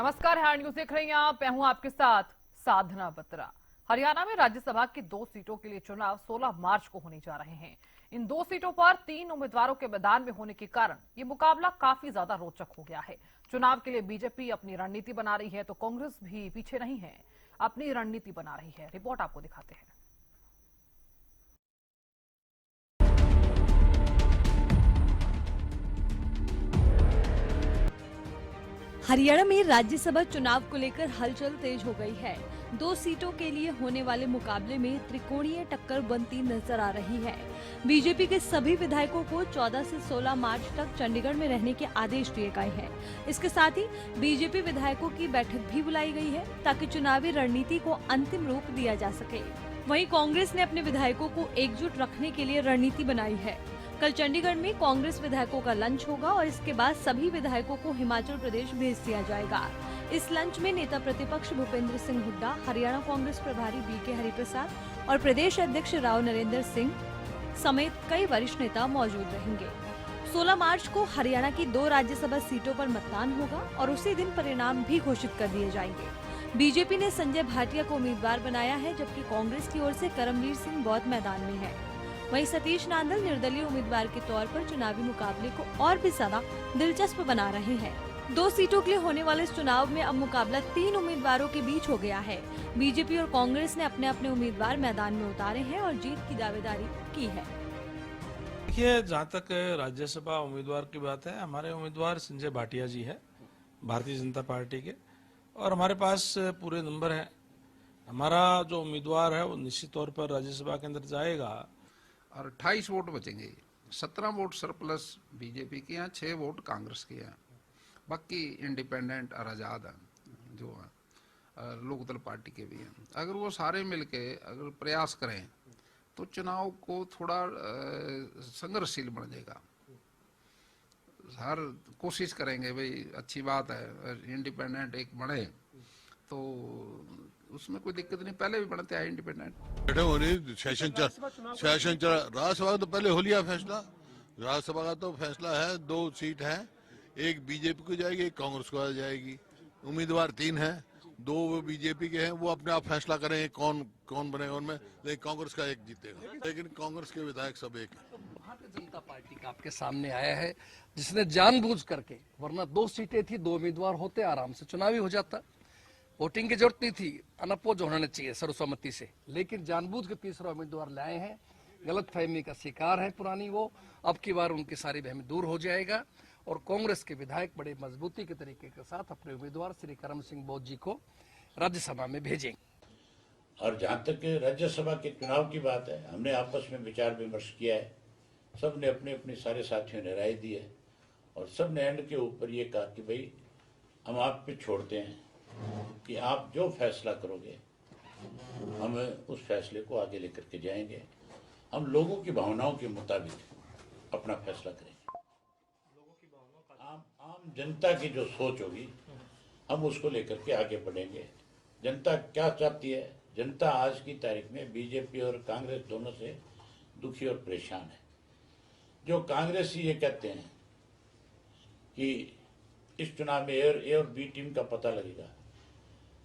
नमस्कार, hand news देख रही हैं आप। मैं हूं आपके साथ साधना बत्रा। हरियाणा में राज्यसभा की 2 सीटों के लिए चुनाव 16 मार्च को होने जा रहे हैं। इन 2 सीटों पर 3 उम्मीदवारों के मैदान में होने के कारण ये मुकाबला काफी ज्यादा रोचक हो गया है। चुनाव के लिए बीजेपी अपनी रणनीति बना रही है तो कांग्रेस भी पीछे नहीं है, अपनी रणनीति बना रही है। रिपोर्ट आपको दिखाते हैं। हरियाणा में राज्यसभा चुनाव को लेकर हलचल तेज हो गई है। 2 सीटों के लिए होने वाले मुकाबले में त्रिकोणीय टक्कर बनती नजर आ रही है। बीजेपी के सभी विधायकों को 14 से 16 मार्च तक चंडीगढ़ में रहने के आदेश दिए गए हैं। इसके साथ ही बीजेपी विधायकों की बैठक भी बुलाई गई है ताकि चुनावी रणनीति को अंतिम रूप दिया जा सके। वहीं कांग्रेस ने अपने विधायकों को एकजुट रखने के लिए रणनीति बनाई है। कल चंडीगढ़ में कांग्रेस विधायकों का लंच होगा और इसके बाद सभी विधायकों को हिमाचल प्रदेश भेज दिया जाएगा। इस लंच में नेता प्रतिपक्ष भूपेंद्र सिंह हुड्डा, हरियाणा कांग्रेस प्रभारी बीके हरिप्रसाद और प्रदेश अध्यक्ष राव नरेंद्र सिंह समेत कई वरिष्ठ नेता मौजूद रहेंगे। 16 मार्च को हरियाणा की 2 राज्यसभा सीटों पर मतदान होगा और उसी दिन परिणाम भी घोषित कर दिए जाएंगे। बीजेपी ने संजय भाटिया को उम्मीदवार बनाया है, जबकि कांग्रेस की ओर से करमवीर सिंह बौद्ध मैदान में है। वहीं सतीश नांदल निर्दलीय उम्मीदवार के तौर पर चुनावी मुकाबले को और भी ज्यादा दिलचस्प बना रहे हैं। 2 सीटों के लिए होने वाले इस चुनाव में अब मुकाबला 3 उम्मीदवारों के बीच हो गया है। बीजेपी और कांग्रेस ने अपने अपने उम्मीदवार मैदान में उतारे हैं और जीत की दावेदारी की है। देखिए, जहाँ तक राज्यसभा उम्मीदवार की बात है, हमारे उम्मीदवार संजय भाटिया जी है भारतीय जनता पार्टी के, और हमारे पास पूरे नंबर है। हमारा जो उम्मीदवार है वो निश्चित तौर पर राज्यसभा के अंदर जाएगा और 28 वोट बचेंगे। 17 वोट सरप्लस बीजेपी के हैं, 6 वोट कांग्रेस के हैं, बाकी इंडिपेंडेंट और आज़ाद हैं जो हैं, लोकदल पार्टी के भी हैं। अगर वो सारे मिलके अगर प्रयास करें तो चुनाव को थोड़ा संघर्षशील बन जाएगा। हर कोशिश करेंगे, भाई अच्छी बात है इंडिपेंडेंट एक बने, तो उसमें कोई दिक्कत नहीं, पहले भी बनते आए इंडिपेंडेंट। सेशन चला राज्यसभा का तो पहले हो लिया फैसला। राज्यसभा का तो फैसला है, 2 सीट है, एक बीजेपी को जाएगी, एक कांग्रेस को जाएगी। उम्मीदवार 3 हैं, 2 बीजेपी के हैं, वो अपने आप फैसला करेंगे कौन बनेगा उनमें, लेकिन कांग्रेस का एक जीतेगा। लेकिन कांग्रेस के विधायक सब एक है। भारतीय जनता पार्टी का आपके सामने आया है, जिसने जानबूझ करके, वरना 2 सीटें थी, 2 उम्मीदवार होते आराम से चुनावी हो जाता, वोटिंग की जरूरत नहीं थी, अनपोज होना चाहिए सर्वसम्मति से, लेकिन जानबूझ के तीसरा उम्मीदवार लाए हैं। गलतफहमी का शिकार है पुरानी वो, अब की बार उनकी सारी वहमी दूर हो जाएगा और कांग्रेस के विधायक बड़े मजबूती के तरीके के साथ अपने उम्मीदवार श्री करम सिंह बौद्ध जी को राज्यसभा में भेजेंगे। और जहाँ तक राज्यसभा के चुनाव की बात है, हमने आपस में विचार विमर्श किया है, सब ने अपने अपने सारे साथियों ने राय दी है और सब ने एंड के ऊपर ये कहा कि भाई हम आप पे छोड़ते हैं कि आप जो फैसला करोगे हम उस फैसले को आगे लेकर के जाएंगे। हम लोगों की भावनाओं के मुताबिक अपना फैसला करेंगे। आम जनता की जो सोच होगी हम उसको लेकर के आगे बढ़ेंगे। जनता क्या चाहती है? जनता आज की तारीख में बीजेपी और कांग्रेस दोनों से दुखी और परेशान है। जो कांग्रेसी ये कहते हैं कि इस चुनाव में ए और बी टीम का पता लगेगा,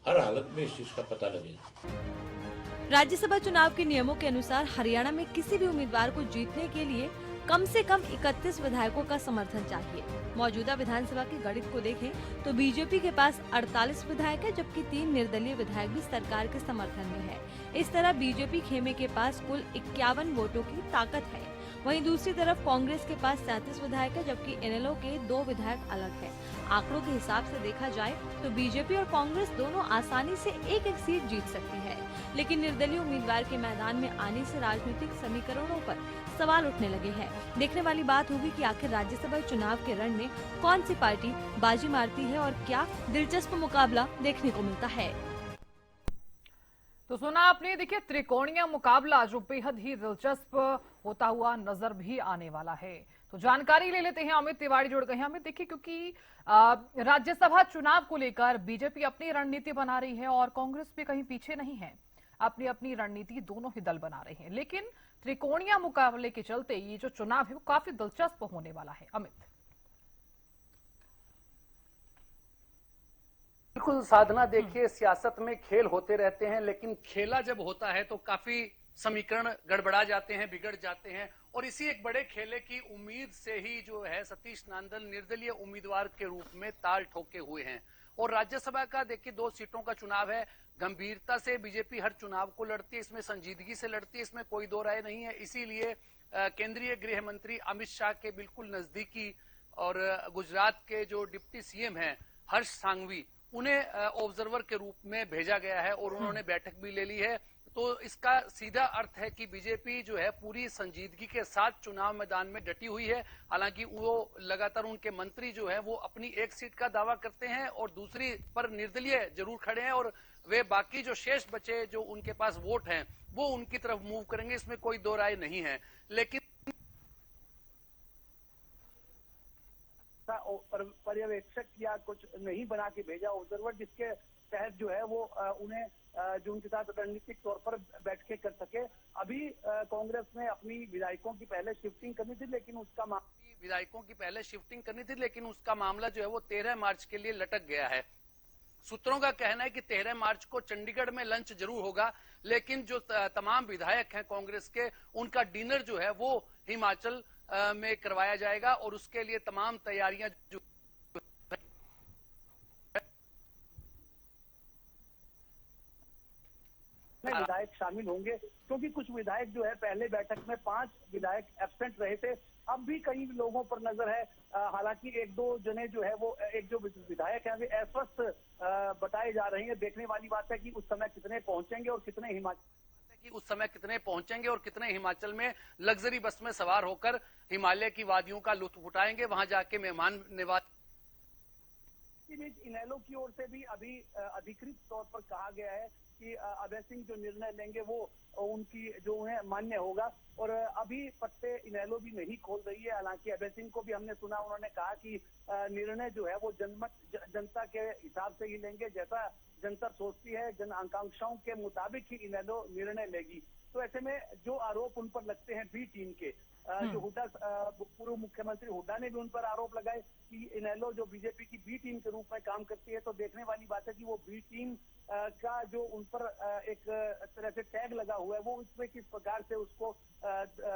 हर हालत में इस चीज का पता लगेगा। राज्यसभा चुनाव के नियमों के अनुसार हरियाणा में किसी भी उम्मीदवार को जीतने के लिए कम से कम 31 विधायकों का समर्थन चाहिए। मौजूदा विधानसभा के गणित को देखें तो बीजेपी के पास 48 विधायक है, जबकि 3 निर्दलीय विधायक भी सरकार के समर्थन में है। इस तरह बीजेपी खेमे के पास कुल 51 वोटों की ताकत है। वहीं दूसरी तरफ कांग्रेस के पास 37 विधायक है, जबकि इनेलो के 2 विधायक अलग है। आंकड़ों के हिसाब से देखा जाए तो बीजेपी और कांग्रेस दोनों आसानी से एक सीट जीत सकती है, लेकिन निर्दलीय उम्मीदवार के मैदान में आने से राजनीतिक समीकरणों पर सवाल उठने लगे हैं। देखने वाली बात होगी कि आखिर राज्यसभा चुनाव के रण में कौन सी पार्टी बाजी मारती है और क्या दिलचस्प मुकाबला देखने को मिलता है। तो सुना आपने। देखिए, त्रिकोणीय मुकाबला जो बेहद ही दिलचस्प होता हुआ नजर भी आने वाला है। तो जानकारी ले लेते हैं, अमित तिवारी जुड़ गए हैं। अमित, देखिए, क्योंकि राज्यसभा चुनाव को लेकर बीजेपी अपनी रणनीति बना रही है और कांग्रेस भी कहीं पीछे नहीं है, अपनी अपनी रणनीति दोनों ही दल बना रहे हैं, लेकिन त्रिकोणीय मुकाबले के चलते ये जो चुनाव है वो काफी दिलचस्प होने वाला है। अमित, बिल्कुल साधना, देखिए सियासत में खेल होते रहते हैं, लेकिन खेला जब होता है तो काफी समीकरण गड़बड़ा जाते हैं, बिगड़ जाते हैं। और इसी एक बड़े खेले की उम्मीद से ही जो है सतीश नांदल निर्दलीय उम्मीदवार के रूप में ताल ठोके हुए हैं। और राज्यसभा का देखिए 2 सीटों का चुनाव है। गंभीरता से बीजेपी हर चुनाव को लड़ती है, इसमें संजीदगी से लड़ती है, इसमें कोई दो राय नहीं है। इसीलिए केंद्रीय गृह मंत्री अमित शाह के बिल्कुल नजदीकी और गुजरात के जो डिप्टी सीएम हैं हर्ष सांघवी, उन्हें ऑब्जर्वर के रूप में भेजा गया है और उन्होंने बैठक भी ले ली है। तो इसका सीधा अर्थ है कि बीजेपी जो है पूरी संजीदगी के साथ चुनाव मैदान में डटी हुई है। हालांकि वो लगातार उनके मंत्री जो है वो अपनी एक सीट का दावा करते हैं और दूसरी पर निर्दलीय जरूर खड़े हैं, और वे बाकी जो शेष बचे जो उनके पास वोट हैं वो उनकी तरफ मूव करेंगे, इसमें कोई दो राय नहीं है। लेकिन पर्यवेक्षक या कुछ नहीं बना के भेजा ऑब्जर्वर, जिसके तहत जो है वो उन्हें जो उनके साथ रणनीतिक तौर पर बैठ के कर सके। अभी कांग्रेस ने अपनी विधायकों की पहले शिफ्टिंग करनी थी, लेकिन उसका मामला जो है वो 13 मार्च के लिए लटक गया है। सूत्रों का कहना है कि 13 मार्च को चंडीगढ़ में लंच जरूर होगा, लेकिन जो तमाम विधायक हैं कांग्रेस के, उनका डिनर जो है वो हिमाचल में करवाया जाएगा और उसके लिए तमाम तैयारियां जो विधायक शामिल होंगे, क्योंकि कुछ विधायक जो है पहले बैठक में 5 विधायक एब्सेंट रहे थे। अब भी कई लोगों पर नजर है, हालांकि 1-2 जने जो है वो एक जो विधायक है वे अस्वस्थ बताए जा रहे हैं। देखने वाली बात है कि उस समय कितने पहुंचेंगे और कितने हिमाचल में लग्जरी बस में सवार होकर हिमालय की वादियों का लुत्फ उठाएंगे, वहां जाके मेहमान नवाज। इनेलो की ओर से भी अभी अधिकृत तौर पर कहा गया है कि अभय सिंह जो निर्णय लेंगे वो उनकी जो है मान्य होगा, और अभी पत्ते इनेलो भी नहीं खोल रही है। हालांकि अभय सिंह को भी हमने सुना, उन्होंने कहा कि निर्णय जो है वो जनता के हिसाब से ही लेंगे, जैसा जनता सोचती है, जन आकांक्षाओं के मुताबिक ही इनेलो निर्णय लेगी। तो ऐसे में जो आरोप उन पर लगते हैं बी टीम के, जो हुड्डा पूर्व मुख्यमंत्री हुड्डा ने भी उन पर आरोप लगाए कि इनेलो जो बीजेपी की बी टीम के रूप में काम करती है। तो देखने वाली बात है कि वो बी टीम का जो उन पर एक तरह से टैग लगा हुआ है, वो उसमें किस प्रकार से उसको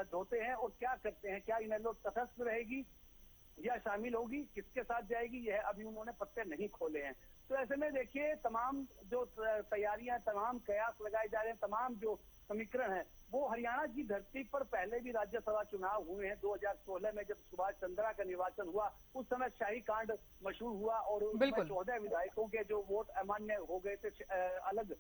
धोते हैं और क्या करते हैं। क्या इनेलो तटस्थ रहेगी या शामिल होगी, किसके साथ जाएगी, यह अभी उन्होंने पत्ते नहीं खोले हैं। तो ऐसे में देखिए तमाम जो तैयारियां, तमाम कयास लगाए जा रहे हैं, तमाम जो समीकरण है वो हरियाणा की धरती पर पहले भी राज्यसभा चुनाव हुए हैं। 2016 में जब सुभाष चंद्रा का निर्वाचन हुआ, उस समय शाही कांड मशहूर हुआ और उसमें 14 विधायकों के जो वोट अमान्य हो गए थे अलग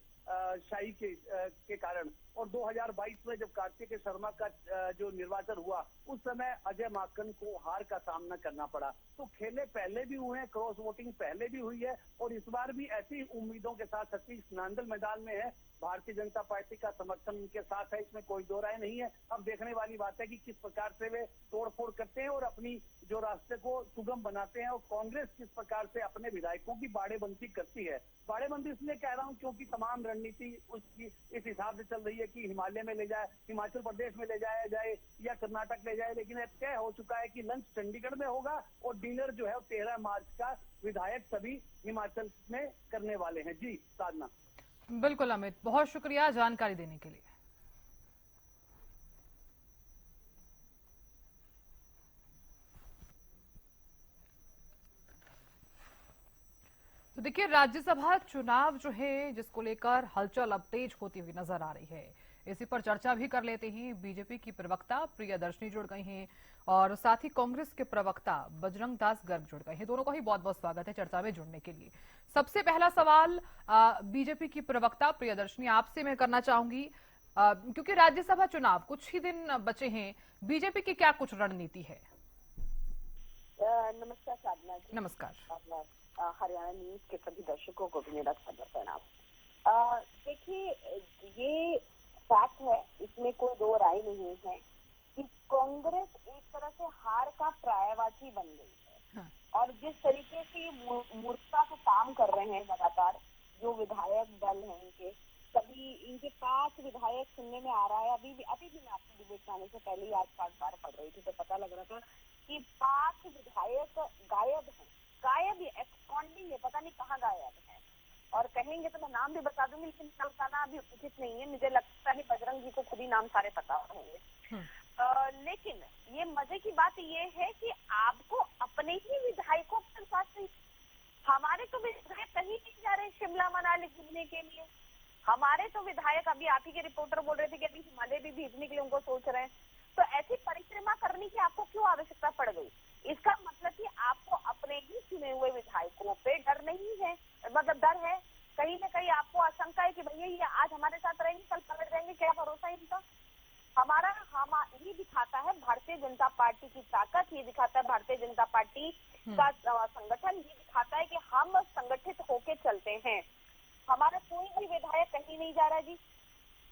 शाही के कारण। और 2022 में जब कार्तिकेय शर्मा का जो निर्वाचन हुआ, उस समय अजय माकन को हार का सामना करना पड़ा। तो खेले पहले भी हुए हैं, क्रॉस वोटिंग पहले भी हुई है, और इस बार भी ऐसी उम्मीदों के साथ सतीश नांदल मैदान में है। भारतीय जनता पार्टी का समर्थन उनके साथ है, इसमें कोई दो राय नहीं है। अब देखने वाली बात है कि किस प्रकार से वे तोड़फोड़ करते हैं और अपनी जो रास्ते को सुगम बनाते हैं, और कांग्रेस किस प्रकार से अपने विधायकों की बाड़ेबंदी करती है। बाड़ेबंदी इसलिए कह रहा हूं क्योंकि तमाम रणनीति उसकी इस हिसाब से चल रही है कि हिमालय में ले जाए, हिमाचल प्रदेश में ले जाया जाए या कर्नाटक ले जाए। लेकिन अब तय हो चुका है कि लंच चंडीगढ़ में होगा और डिनर जो है 13 मार्च का विधायक सभी हिमाचल में करने वाले हैं। जी साधना। बिल्कुल अमित, बहुत शुक्रिया जानकारी देने के लिए। तो देखिए राज्यसभा चुनाव जो है जिसको लेकर हलचल अब तेज होती हुई नजर आ रही है, इसी पर चर्चा भी कर लेते हैं। बीजेपी की प्रवक्ता प्रियदर्शनी जुड़ गई हैं और साथ ही कांग्रेस के प्रवक्ता बजरंग दास गर्ग जुड़ गए हैं। दोनों का ही बहुत बहुत स्वागत है चर्चा में जुड़ने के लिए। सबसे पहला सवाल बीजेपी की प्रवक्ता प्रियदर्शनी आपसे मैं करना चाहूंगी, क्योंकि राज्यसभा चुनाव कुछ ही दिन बचे हैं, बीजेपी की क्या कुछ रणनीति है? नमस्कार साधना जी। नमस्कार। हरियाणा न्यूज के सभी दर्शकों को भी मेरा प्रणाम। देखिए ये फैक्ट है, इसमें कोई दो राय नहीं है कि कांग्रेस एक तरह से हार का पर्यायवाची बन गई है। हाँ। और जिस तरीके से मूर्खता से काम कर रहे हैं लगातार जो विधायक दल हैं इनके 5 विधायक सुनने में आ रहा है। अभी भी मैं आपको डिबेट आने से पहले ही आज 5 बार पढ़ रही थी तो पता लग रहा था कि 5 विधायक गायब है, एब्सकॉन्डिंग है, पता नहीं कहाँ गायब है। और कहेंगे तो मैं नाम भी बता दूंगी, लेकिन नाम बताना अभी उचित नहीं है। मुझे लगता है बजरंग जी को खुद ही नाम सारे पता होंगे। लेकिन ये मजे की बात ये है कि आपको अपने ही विधायकों पर विश्वास नहीं। हमारे तो विधायक कहीं नहीं जा रहे शिमला मनाली घूमने के लिए। हमारे तो विधायक, अभी आप ही के रिपोर्टर बोल रहे थे कि अभी हिमालय भी भेजने के लिए उनको सोच रहे हैं। तो ऐसी परिक्रमा करने की आपको क्यों आवश्यकता पड़ गई? इसका मतलब कि आपको अपने ही चुने हुए विधायकों पे डर नहीं है, मतलब डर है। कहीं ना कहीं आपको आशंका है कि भैया ये आज हमारे साथ रहेंगे, कल पलट जाएंगे, क्या भरोसा है इनका। ये दिखाता है भारतीय जनता पार्टी की ताकत, ये दिखाता है भारतीय जनता पार्टी का संगठन, ये दिखाता है कि हम संगठित होके चलते हैं। हमारा कोई भी विधायक कहीं नहीं जा रहा जी,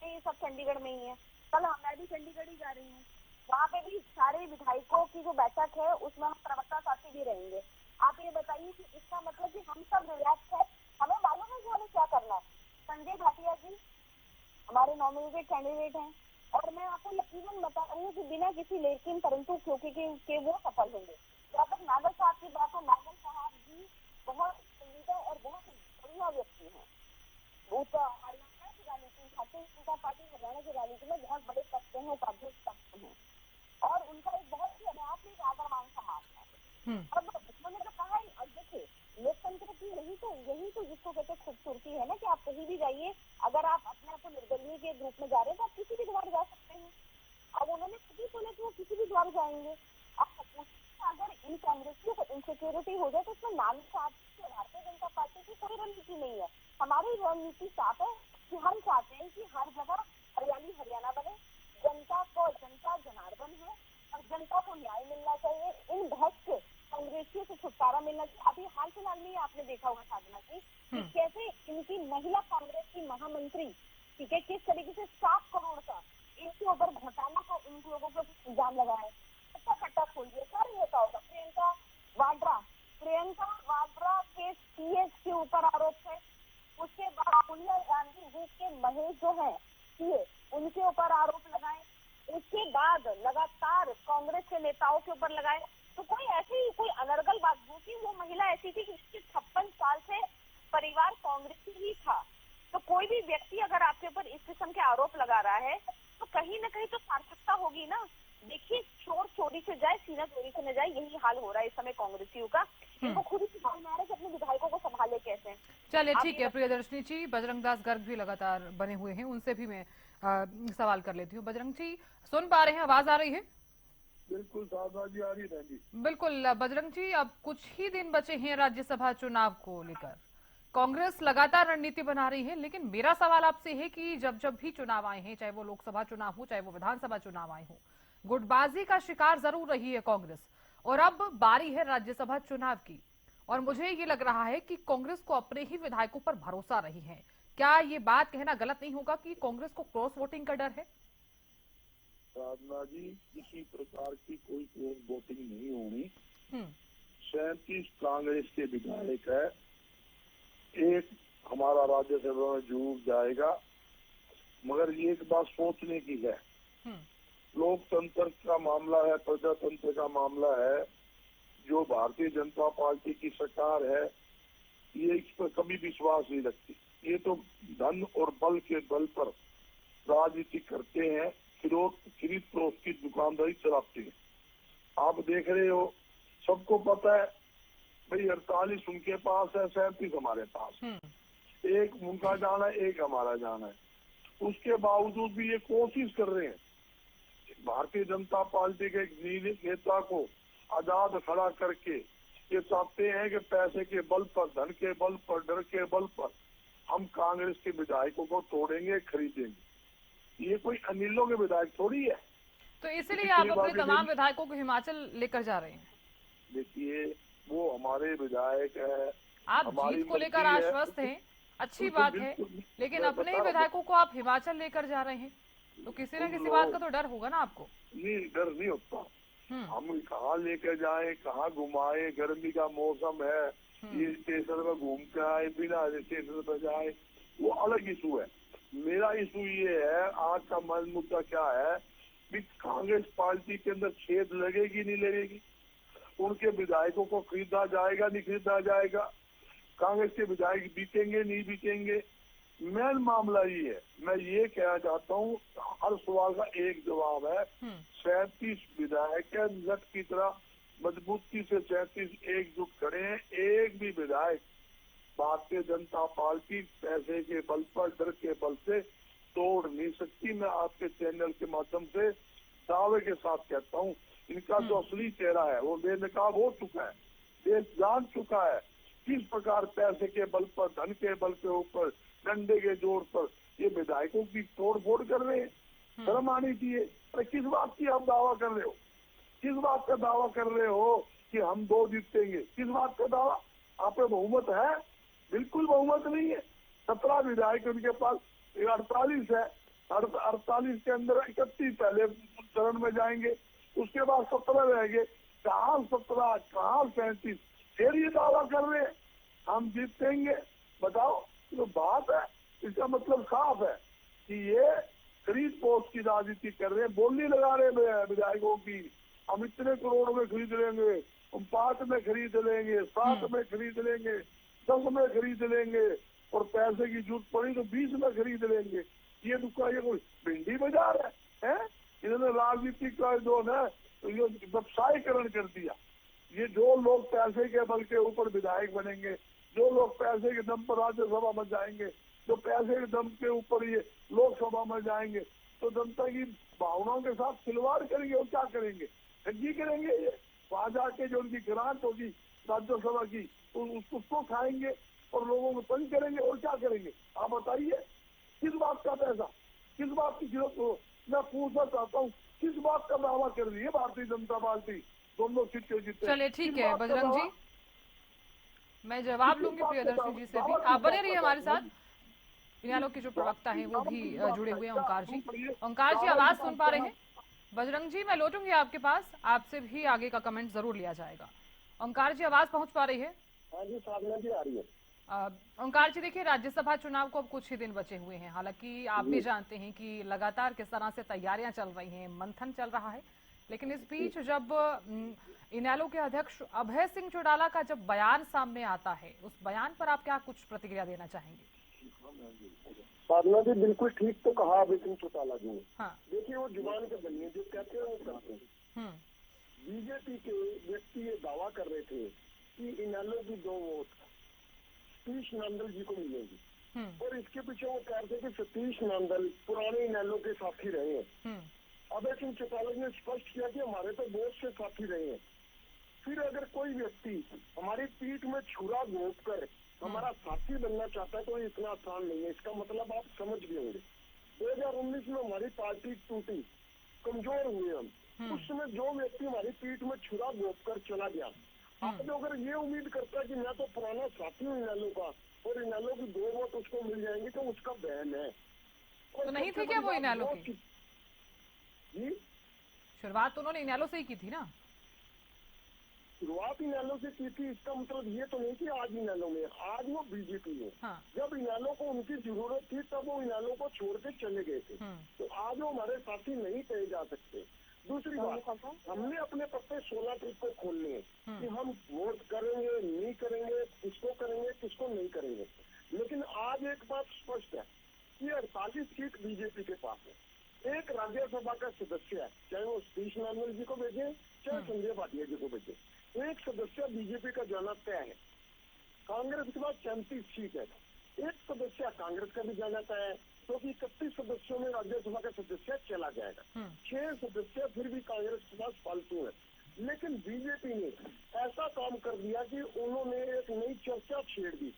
ये सब चंडीगढ़ में ही है। कल मैं भी चंडीगढ़ ही जा रही हूँ, वहाँ पे भी सारे विधायकों की जो बैठक है उसमें हम प्रवक्ता साथी भी रहेंगे। आप ये बताइए कि इसका मतलब कि हम सब रिलैक्स है, हमें मालूम है कि हमें क्या करना है। संजय भाटिया जी हमारे नॉमिनेटेड कैंडिडेट हैं और मैं आपको यकीनन बता रही हूँ कि बिना किसी लेकिन परंतु क्योंकि के वो सफल होंगे। जहाँ तक नागर साहब की बात है, नागर साहब जी बहुत संजीदा और बहुत बढ़िया व्यक्ति हैं। वो तो हरियाणा की राजनीति, भारतीय जनता पार्टी हरियाणा की राजनीति में बहुत बड़े तख्ते हैं, उपाध्यक्ष तख्ते हैं और उनका एक बहुत ही अपने में आदरमान समाज है। अब उन्होंने तो कहा ही, अब देखिए लोकतंत्र की यही तो जिसको कहते खूबसूरती है ना, कि आप कहीं भी जाइए, अगर आप अपने आप को निर्दलीय के ग्रुप में जा रहे हैं तो आप किसी भी द्वार जा सकते हैं। अब उन्होंने खुद ही बोला कि वो किसी भी द्वार जाएंगे। अब अगर इन कांग्रेसियों को इनसिक्योरिटी हो जाए तो उसमें नाम साफ, भारतीय जनता पार्टी की कोई रणनीति नहीं है। हमारी रणनीति साफ है कि हम चाहते हैं कि हर जगह हरियाली हरियाणा बने, जनता जनार्दन है और जनता को न्याय मिलना चाहिए। इन भ्रष्ट कांग्रेसियों से छुटकारा मिलना चाहिए। अभी हाल फिलहाल में आपने देखा होगा साधना जी कि कैसे इनकी महिला कांग्रेस की महामंत्री, ठीक है, किस तरीके से 7 करोड़ का इनके ऊपर घोटाला का इन लोगों को इल्जाम लगाया है। खट्टा खोल दिया सर, ये होगा प्रियंका वाड्रा के सीएस के ऊपर आरोप है। उसके बाद सोनिया गांधी जी के महेश जो है सीए, उनके ऊपर आरोप लगाए। उसके बाद लगातार कांग्रेस के नेताओं के ऊपर लगाए। तो कोई ऐसी ही कोई अनर्गल बात, क्योंकि वो महिला ऐसी थी कि जिसके 56 साल से परिवार कांग्रेस ही था। तो कोई भी व्यक्ति अगर आपके ऊपर इस किस्म के आरोप लगा रहा है तो कहीं ना कहीं तो सार्थकता होगी ना। देखिए, चोर चोरी से जाए, सीना चोरी से न जाए, यही हाल हो रहा है इस समय कांग्रेसियों का। इनको खुद ही समझ में आ रहा है कि अपने विधायकों को संभाले कैसे। चलिए ठीक है प्रियदर्शनी जी, बजरंग दास गर्ग भी लगातार बने हुए हैं, उनसे भी मैं सवाल कर लेती हूँ। बजरंग जी सुन पा रहे हैं, आवाज आ रही है? बिल्कुल साधना जी, आ रही है। बिल्कुल बजरंग जी, अब कुछ ही दिन बचे हैं राज्यसभा चुनाव को लेकर, कांग्रेस लगातार रणनीति बना रही है, लेकिन मेरा सवाल आपसे है कि जब भी चुनाव आए हैं, चाहे वो लोकसभा चुनाव हो चाहे वो विधानसभा चुनाव आए हो, गुटबाजी का शिकार जरूर रही है कांग्रेस, और अब बारी है राज्यसभा चुनाव की, और मुझे ये लग रहा है कि कांग्रेस को अपने ही विधायकों पर भरोसा रही है। क्या ये बात कहना गलत नहीं होगा कि कांग्रेस को क्रॉस वोटिंग का डर है? साधना जी, किसी प्रकार की कोई क्रॉस वोटिंग नहीं होनी। 37 कांग्रेस के विधायक है, एक हमारा राज्यसभा में जरूर जाएगा, मगर ये एक बात सोचने की है, लोकतंत्र का मामला है, प्रजातंत्र का मामला है। जो भारतीय जनता पार्टी की सरकार है ये इस पर कभी विश्वास नहीं रखती। ये तो धन और बल के बल पर राजनीति करते हैं, खरीद फरोख्त की दुकानदारी चलाते हैं। आप देख रहे हो, सबको पता है भाई 48 उनके पास है, 37 हमारे पास, एक उनका जाना है, एक हमारा जाना है। उसके बावजूद भी ये कोशिश कर रहे हैं भारतीय जनता पार्टी के एक नेता को आजाद खड़ा करके, ये चाहते हैं कि पैसे के बल पर, धन के बल पर, डर के बल पर हम कांग्रेस के विधायकों को तोड़ेंगे, खरीदेंगे। ये कोई अनिलों के विधायक थोड़ी है। तो इसलिए आप अपने तमाम विधायकों को हिमाचल लेकर जा रहे हैं? देखिए, वो हमारे विधायक है, आप जीत को लेकर आश्वस्त हैं, अच्छी बात है, लेकिन अपने ही विधायकों को आप हिमाचल लेकर जा रहे हैं, तो किसी न किसी बात का तो डर होगा ना आपको? नहीं, डर नहीं होता। हम कहाँ लेकर जाए, कहाँ घुमाए, गर्मी का मौसम है, ये स्टेशन में घूम के आए, बिना स्टेशन पर जाए, वो अलग इशू है। मेरा इशू ये है, आज का मन मुद्दा क्या है कि कांग्रेस पार्टी के अंदर छेद लगेगी नहीं लगेगी, उनके विधायकों को खरीदा जाएगा नहीं खरीदा जाएगा, कांग्रेस के विधायक बिकेंगे नहीं बिकेंगे, मेन मामला ये है। मैं ये कहना चाहता हूँ, हर सवाल का एक जवाब है। 37 विधायक है, नट की तरह मजबूती से 37 एकजुट खड़े हैं। एक भी विधायक भारतीय जनता पार्टी पैसे के बल पर, डर के बल से तोड़ नहीं सकती। मैं आपके चैनल के माध्यम से दावे के साथ कहता हूँ, इनका जो असली चेहरा है वो बेनकाब हो चुका है, देश जान चुका है किस प्रकार पैसे के बल पर, धन के बल के ऊपर, डंडे के जोर पर ये विधायकों की तोड़ फोड़ कर रहे हैं। शर्म आनी चाहिए। अरे किस बात की आप दावा कर रहे हो? किस बात का दावा कर रहे हो कि हम 2 जीतेंगे? किस बात का दावा? आप पे बहुमत है? बिल्कुल बहुमत नहीं है। 17 विधायक उनके पास, 48 है। 48 के अंदर 31 पहले चरण में जाएंगे, उसके बाद 17 रहेंगे। कहाँ 17, कहाँ 37? फिर ये दावा कर रहे हैं हम जीतेंगे। बताओ, तो बात है। इसका मतलब साफ है कि ये खरीद पोस्ट की राजनीति कर रहे हैं, बोली लगा रहे हैं विधायकों की। हम इतने करोड़ में खरीद लेंगे, हम 5 में खरीद लेंगे, 7 में खरीद लेंगे, 10 में खरीद लेंगे, और पैसे की जरूरत पड़ी तो 20 में खरीद लेंगे। ये कोई भिंडी बाजार है? इन्होंने राजनीति का जो है ये व्यवसायीकरण कर दिया। ये जो लोग पैसे के बल के ऊपर विधायक बनेंगे, जो लोग पैसे के दम पर राज्यसभा में जाएंगे, जो पैसे के दम के ऊपर ये लोकसभा में जाएंगे, तो जनता की भावनाओं के साथ खिलवाड़ करेंगे। और क्या करेंगे? ठगी करेंगे। ये वहां जाके जो उनकी ग्रांट होगी राज्यसभा की, उसको खाएंगे और लोगों को तंग करेंगे। और क्या करेंगे? आप बताइए, किस बात का पैसा, किस बात की जरूरत हो? मैं पूछना चाहता हूँ, किस बात का दावा कर रही है भारतीय जनता पार्टी? दोनों सीटें जीते। चलिए ठीक है बजरंग जी, मैं जवाब लूंगी प्रियदर्शी जी से भी। आप बने रहिए हमारे साथ। इनेलो के जो प्रवक्ता हैं वो भी जुड़े हुए हैं, ओंकार जी। ओंकार जी आवाज सुन पा रहे हैं? बजरंग जी मैं लौटूंगी आपके पास, आपसे भी आगे का कमेंट जरूर लिया जाएगा। ओंकार जी आवाज पहुंच पा रही है? हाँ जी, सामने भी आ रही है। ओंकार जी देखिए, राज्यसभा चुनाव को अब कुछ ही दिन बचे हुए हैं। हालांकि आप भी जानते हैं कि लगातार किस तरह से तैयारियां चल रही हैं, मंथन चल रहा है। लेकिन इस बीच जब इनेलो के अध्यक्ष अभय सिंह चौटाला का जब बयान सामने आता है, उस बयान पर आप क्या कुछ प्रतिक्रिया देना चाहेंगे? साधना जी बिल्कुल ठीक तो कहा अभय सिंह चौटाला जी ने। हाँ। देखिए, वो जुबान के बनिए, जो कहते हैं वो करते हैं। बीजेपी के व्यक्ति ये दावा कर रहे थे कि इनेलो की 2 वोट सतीश नांदल जी को मिलेगी, और इसके पीछे वो कह रहे थे कि सतीश नांदल पुराने इनेलो के साथी रहे हैं। अभय सिंह चौटाला ने स्पष्ट किया कि हमारे तो बहुत से साथी रहे हैं। फिर अगर कोई व्यक्ति हमारी पीठ में छुरा घोंप कर हमारा साथी बनना चाहता है तो ये इतना आसान नहीं है। इसका मतलब आप समझ गए होंगे। 2019 में हमारी पार्टी टूटी, कमजोर हुए हम। उस समय जो व्यक्ति हमारी पीठ में छुरा घोंप कर चला गया, आप जो अगर ये उम्मीद करता है कि मैं तो पुराना साथी हूँ इनेलो का और इनेलो की 2 वोट उसको मिल जाएंगे, तो उसका बहन है। तो नहीं थी क्या वो इनेलो की? जी, शुरुआत तो उन्होंने इनेलो से ही की थी ना? शुरुआत इनेलो से की थी, इसका मतलब ये तो नहीं कि आज इनेलो में, आज वो बीजेपी में। हाँ। जब इनेलो को उनकी जरूरत थी तब वो इनेलो को छोड़ के चले गए थे, तो आज वो हमारे साथी नहीं कहे जा सकते। दूसरी बात, हमने अपने पत्ते 16 तारीख को खोलने हैं कि हम वोट करेंगे नहीं करेंगे, किसको नहीं करेंगे। लेकिन आज एक बात स्पष्ट है कि 48 सीट बीजेपी के पास है। एक राज्यसभा का सदस्य है, चाहे वो सतीश नांदल जी को भेजे चाहे संजय भाटिया जी को भेजे, एक सदस्य बीजेपी का जाना तय है। कांग्रेस के पास 34 सीट है, एक सदस्य कांग्रेस का भी जाना तय है, क्योंकि 31 सदस्यों में राज्यसभा का सदस्य चला जाएगा। 6 सदस्य फिर भी कांग्रेस के पास फालतू है। लेकिन बीजेपी ने ऐसा काम कर दिया कि उन्होंने एक नई चर्चा छेड़ दी।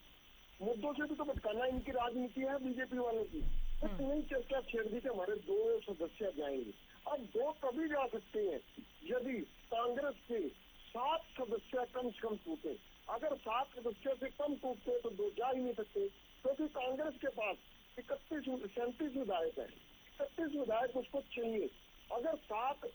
मुद्दों से भी तो भटकाना इनकी राजनीति है बीजेपी वालों की। एक नई चर्चा छेड़ दी कि हमारे 2 सदस्य जाएंगे। अब 2 तभी जा सकते हैं यदि कांग्रेस के 7 सदस्य कम से कम टूटे। अगर 7 सदस्य से कम टूटते तो 2 जा ही नहीं सकते, क्योंकि कांग्रेस के पास 37 विधायक है, 31 विधायक उसको चाहिए। अगर 7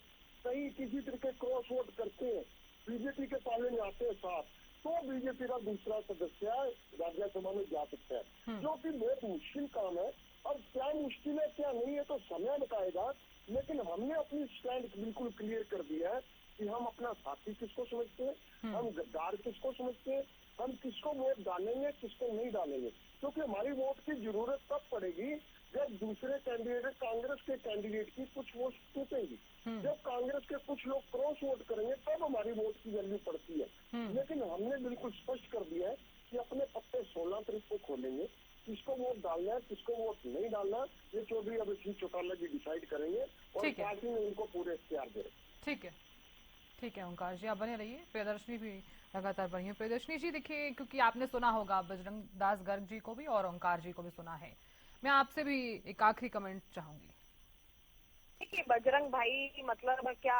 कहीं किसी तरीके क्रॉस वोट करते हैं, बीजेपी के पाले में आते हैं 7, तो बीजेपी का दूसरा सदस्य राज्यसभा में जा सकता है, जो कि बहुत मुश्किल काम है। अब क्या मुश्किल है क्या नहीं है तो समय बताएगा, लेकिन हमने अपनी स्टैंड बिल्कुल क्लियर कर दिया है कि हम अपना साथी किसको समझते हैं, हम गद्दार किसको समझते हैं, हम किसको वोट डालेंगे किसको नहीं डालेंगे, क्योंकि हमारी वोट की जरूरत तब पड़ेगी जब दूसरे कैंडिडेट कांग्रेस के कैंडिडेट की कुछ वोट टूटेंगी। जब कांग्रेस के कुछ लोग क्रॉस वोट करेंगे तब हमारी वोट की वैल्यू पड़ती है। लेकिन हमने बिल्कुल स्पष्ट कर दिया है कि अपने पत्ते 16 तारीख को खोलेंगे, किसको वोट डालना है किसको वोट नहीं डालना ये चौधरी अभय चौटाला जी डिसाइड करेंगे और पार्टी में उनको पूरे इख्तियार दे। ठीक है ओंकार जी, आप बने रहिए। प्रियदर्शनी भी लगातार बनी है। प्रियदर्शनी जी देखिए, क्योंकि आपने सुना होगा बजरंग दास गर्ग जी को भी और ओंकार जी को भी सुना है, मैं आपसे भी एक आखिरी कमेंट चाहूंगी। देखिए बजरंग भाई मतलब क्या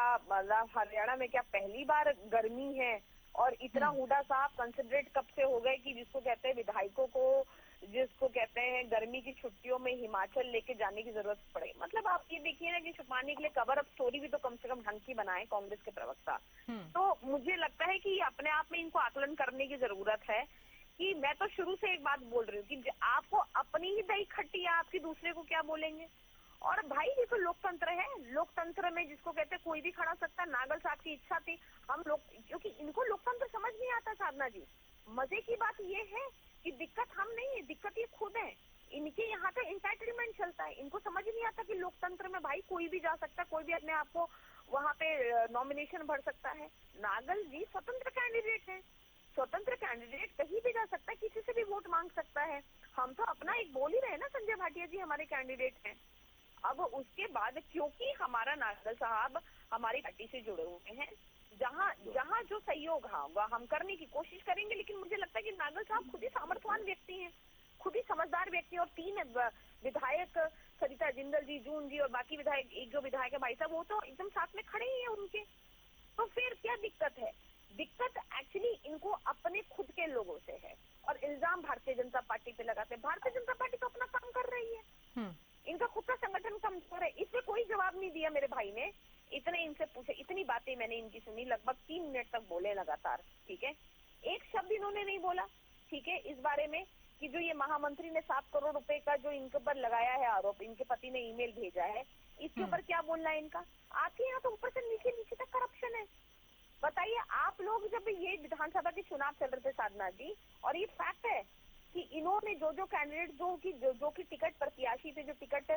हरियाणा में क्या पहली बार गर्मी है और इतना हुडा साहब कंसिडरेट कब से हो गए कि जिसको कहते हैं विधायकों को जिसको कहते हैं गर्मी की छुट्टियों में हिमाचल लेके जाने की जरूरत पड़े। मतलब आप ये देखिए ना कि छुपाने के लिए कवर अप स्टोरी भी तो कम से कम ढंग की बनाए कांग्रेस के प्रवक्ता। तो मुझे लगता है कि अपने आप में इनको आकलन करने की जरूरत है कि मैं तो शुरू से एक बात बोल रही हूँ कि आपको अपनी ही दही खट्टी है, आपकी दूसरे को क्या बोलेंगे। और भाई ये तो लोकतंत्र है, लोकतंत्र में जिसको कहते हैं कोई भी खड़ा सकता है। नागल साहब की इच्छा थी हम लोग, क्योंकि इनको लोकतंत्र समझ नहीं आता साधना जी। मजे की बात ये है कि दिक्कत हम नहीं है, दिक्कत ये खुद है। इनके यहाँ पे इंटाइटलमेंट चलता है, इनको समझ नहीं आता कि लोकतंत्र में भाई कोई भी जा सकता है, कोई भी अपने आप को वहाँ पे नॉमिनेशन भर सकता है। नागल जी स्वतंत्र कैंडिडेट है, स्वतंत्र कैंडिडेट कहीं भी जा सकता है, किसी से भी वोट मांग सकता है। हम तो अपना एक बोल ही रहे हैं ना, संजय भाटिया जी हमारे कैंडिडेट हैं। अब उसके बाद क्योंकि हमारा नागल साहब हमारी पार्टी से जुड़े हुए हैं, जहाँ जो सहयोग होगा हम करने की कोशिश करेंगे। लेकिन मुझे लगता है कि नागल साहब खुद ही सामर्थ्यवान व्यक्ति हैं, खुद ही समझदार व्यक्ति, और 3 विधायक सरिता जिंदल जी, जून जी और बाकी विधायक, एक जो विधायक है भाई साहब वो तो एकदम साथ में खड़े ही हैं उनके। तो फिर क्या दिक्कत है? दिक्कत एक्चुअली इनको अपने खुद के लोगों से है और इल्जाम भारतीय जनता पार्टी पे लगाते हैं। भारतीय जनता पार्टी तो अपना काम कर रही है, इनका खुद का संगठन कमजोर है। इसमें कोई जवाब नहीं दिया मेरे भाई ने। इतने इनसे पूछे, इतनी बातें मैंने इनकी सुनी, लगभग 3 मिनट तक बोले लगातार, ठीक है। एक शब्द इन्होंने नहीं बोला, ठीक है, इस बारे में कि जो ये महामंत्री ने 7 करोड़ रुपए का जो इनके ऊपर लगाया है आरोप, इनके पति ने ईमेल भेजा है, इसके ऊपर क्या बोलना है इनका? आपके यहाँ तो ऊपर से नीचे नीचे तक करप्शन है। बताइए आप लोग, जब ये विधानसभा के चुनाव चल रहे थे साधना जी, और ये फैक्ट है कि इन्होंने जो कैंडिडेट जो की टिकट प्रत्याशी थे, जो टिकट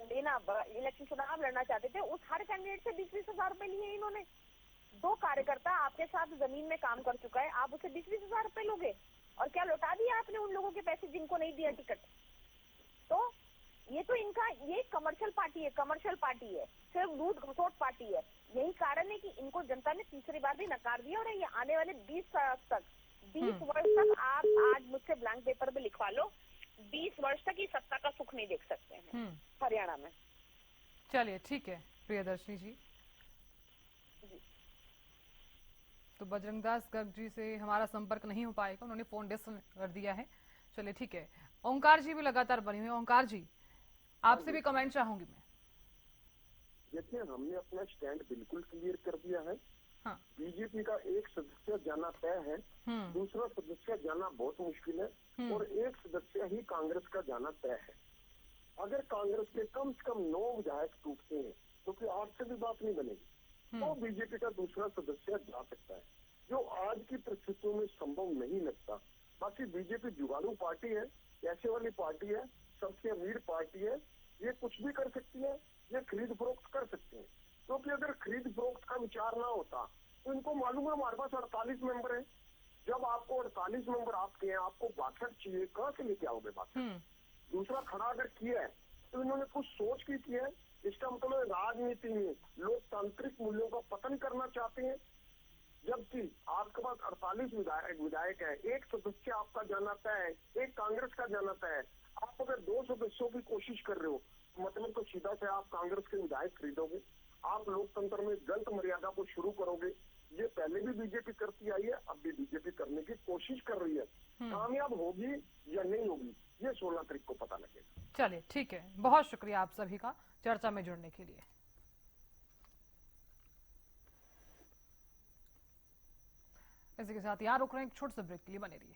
लेना इलेक्शन चुनाव लड़ना चाहते थे, उस हर कैंडिडेट से 20-20 हजार रुपए लिए इन्होंने। 2 कार्यकर्ता आपके साथ जमीन में काम कर चुका है, आप उसे 20-20 हजार रुपए लोगे और क्या लौटा दिया आपने उन लोगों के पैसे जिनको नहीं दिया टिकट? तो ये तो इनका ये कमर्शियल पार्टी है, सिर्फ लूट घसोट पार्टी है। यही कारण है कि इनको जनता ने तीसरी बार भी नकार दिया और ये आने वाले 20 वर्ष तक आप आज मुझसे ब्लैंक पेपर पे लिखवा लो, 20 वर्ष तक ये सत्ता का सुख नहीं देख सकते हैं हरियाणा में। चलिए ठीक है प्रियदर्शनी जी, तो बजरंग दास गर्ग जी से हमारा संपर्क नहीं हो पाएगा, उन्होंने फोन डिस्कनेक्ट कर दिया है। चलिए ठीक है, ओंकार जी भी लगातार बनी हुई। ओंकार जी आपसे भी कमेंट चाहूंगी मैं। देखिए हमने अपना स्टैंड बिल्कुल क्लियर कर दिया है। हाँ। बीजेपी का एक सदस्य जाना तय है, दूसरा सदस्य जाना बहुत मुश्किल है और एक सदस्य ही कांग्रेस का जाना तय है। अगर कांग्रेस के कम से कम 9 विधायक टूटते हैं तो फिर 8 से भी बात नहीं बनेगी, तो बीजेपी का दूसरा सदस्य जा सकता है, जो आज की परिस्थितियों में संभव नहीं लगता। बाकी बीजेपी जुगाड़ू पार्टी है, पैसे वाली पार्टी है, सबसे अमीर पार्टी है, ये कुछ भी कर सकती है, ये खरीद फरोख्त कर सकते हैं। क्योंकि अगर खरीद फरोख्त का विचार ना होता तो इनको मालूम है हमारे पास 48 मेंबर है। जब आपको 48 मेंबर आपके हैं, आपको 62 चाहिए, कहाँ से लेके आओगे 62? दूसरा खड़ा अगर किया है तो इन्होंने कुछ सोच के किया है। इसका मतलब राजनीति में लोकतांत्रिक मूल्यों का पतन करना चाहते हैं। जबकि आपके पास 48 विधायक है, एक सदस्य आपका जाना तय है, एक कांग्रेस का जाना तय है। आप अगर 2 सदस्यों की कोशिश कर रहे हो मतलब तो सीधा से आप कांग्रेस के विधायक खरीदोगे, आप लोकतंत्र में गलत मर्यादा को शुरू करोगे। ये पहले भी बीजेपी करती आई है, अब भी बीजेपी करने की कोशिश कर रही है। कामयाब होगी या नहीं होगी ये 16 तारीख को पता लगेगा। चलिए ठीक है, बहुत शुक्रिया आप सभी का चर्चा में जुड़ने के लिए। इसी के साथ यहाँ रुक रहे हैं, एक छोटे से ब्रेक के लिए बने रहिए।